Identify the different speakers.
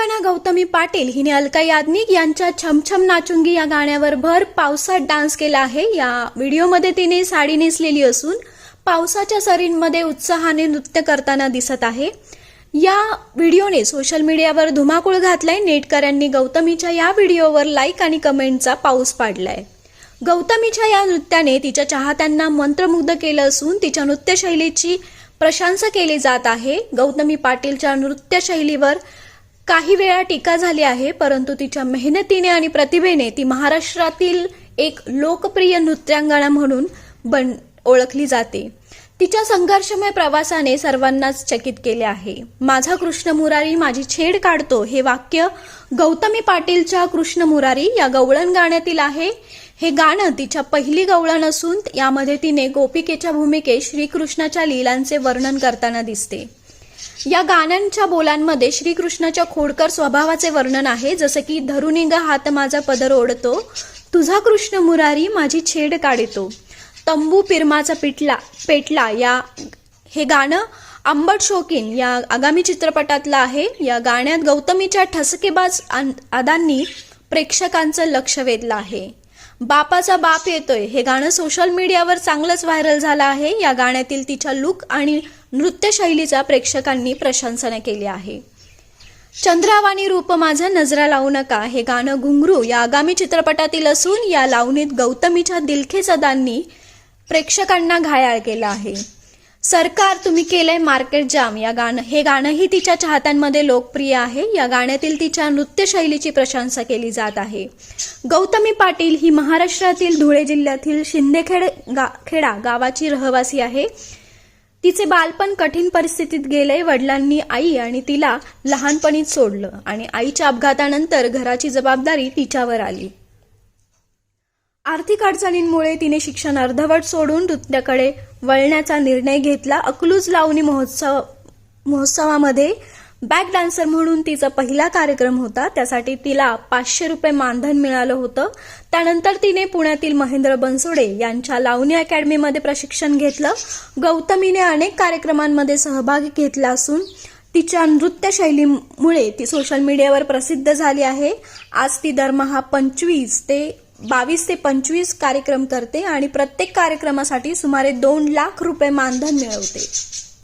Speaker 1: नृत्यांगना गौतमी पाटील हिने अलका याज्ञिक यांच्या छम छम नाचूंगी या गाण्यावर भर पावसात डान्स केला आहे। या व्हिडिओमध्ये तिने साडी नेसलेली असून पावसाच्या सरींमध्ये उत्साहाने नृत्य करताना दिसत आहे। या व्हिडिओने सोशल मीडियावर धुमाकूळ घातलाय। नेटकऱ्यांनी गौतमीच्या या व्हिडिओवर लाईक आणि कमेंटचा पाऊस पाडलाय। गौतमीच्या या नृत्याने तिच्या चाहत्यांना मंत्रमुग्ध केलं असून तिच्या नृत्यशैलीची प्रशंसा केली जात आहे। गौतमी पाटीलच्या नृत्यशैलीवर काही वेळा टीका झाली आहे, परंतु तिच्या मेहनतीने आणि प्रतिभेने ती महाराष्ट्रातील एक लोकप्रिय नृत्यांगना म्हणून ओळखली जाते। तिच्या संघर्षमय प्रवासाने सर्वांनाच चकित केले आहे। माझा कृष्ण मुरारी माझी छेड काढतो हे वाक्य गौतमी पाटीलच्या कृष्ण मुरारी या गवळण गाण्यातील आहे। हे गाणं तिच्या पहिली गवळण असून यामध्ये तिने गोपिकेच्या भूमिकेत श्रीकृष्णाच्या लीलांचे वर्णन करताना दिसते। या गाण्यांच्या बोलांमध्ये श्रीकृष्णाच्या खोडकर स्वभावाचे वर्णन आहे, जसे की धरुनी ग हात माझा पदर ओढतो, तुझा कृष्ण मुरारी माझी छेड काढतो, तंबू पिरमाचा पेटला हे गाणं आंबट शौकीन या आगामी चित्रपटातलं आहे। या गाण्यात गौतमीच्या ठसकेबाज अदांनी प्रेक्षकांचं लक्ष वेधलं आहे। बापाचा बाप येतोय हे गाणं सोशल मीडियावर चांगलंच व्हायरल झालं आहे। या गाण्यातील तिच्या लुक आणि नृत्यशैलीचा प्रेक्षकांनी प्रशंसा केली आहे। चंद्रावानी रूप माझं नजरा लावू नका हे गाणं घुंगरू या आगामी चित्रपटातील असून या लावणीत गौतमीच्या दिलखेच अदांनी प्रेक्षकांना घायाळ केलं आहे। सरकार तुम्ही केलंय मार्केट जाम हे गाणंही तिच्या चाहत्यांमध्ये लोकप्रिय आहे। या गाण्यातील तिच्या नृत्यशैलीची प्रशंसा केली जात आहे। गौतमी पाटील ही महाराष्ट्रातील धुळे जिल्ह्यातील शिंदेखेडा गावाची रहिवासी आहे। तिचे बालपण कठीण परिस्थितीत गेले। वडिलांनी आई आणि तिला लहानपणीच सोडलं आणि आईच्या अपघातानंतर घराची जबाबदारी तिच्यावर आली। आर्थिक अडचणींमुळे तिने शिक्षण अर्धवट सोडून नृत्याकडे वळण्याचा निर्णय घेतला। अकलूज लावणी महोत्सवामध्ये बॅक डान्सर म्हणून तिचा पहिला कार्यक्रम होता। त्यासाठी तिला 500 रुपये मानधन मिळालं होतं। त्यानंतर तिने पुण्यातील महेंद्र बनसोडे यांच्या लावणी अकॅडमीमध्ये प्रशिक्षण घेतलं। गौतमीने अनेक कार्यक्रमांमध्ये सहभाग घेतला असून तिच्या नृत्यशैलीमुळे ती सोशल मीडियावर प्रसिद्ध झाली आहे। आज ती दरमहा 22 ते 25 कार्यक्रम करते आणि प्रत्येक कार्यक्रमासाठी सुमारे 2 लाख रुपये मानधन मिळवते।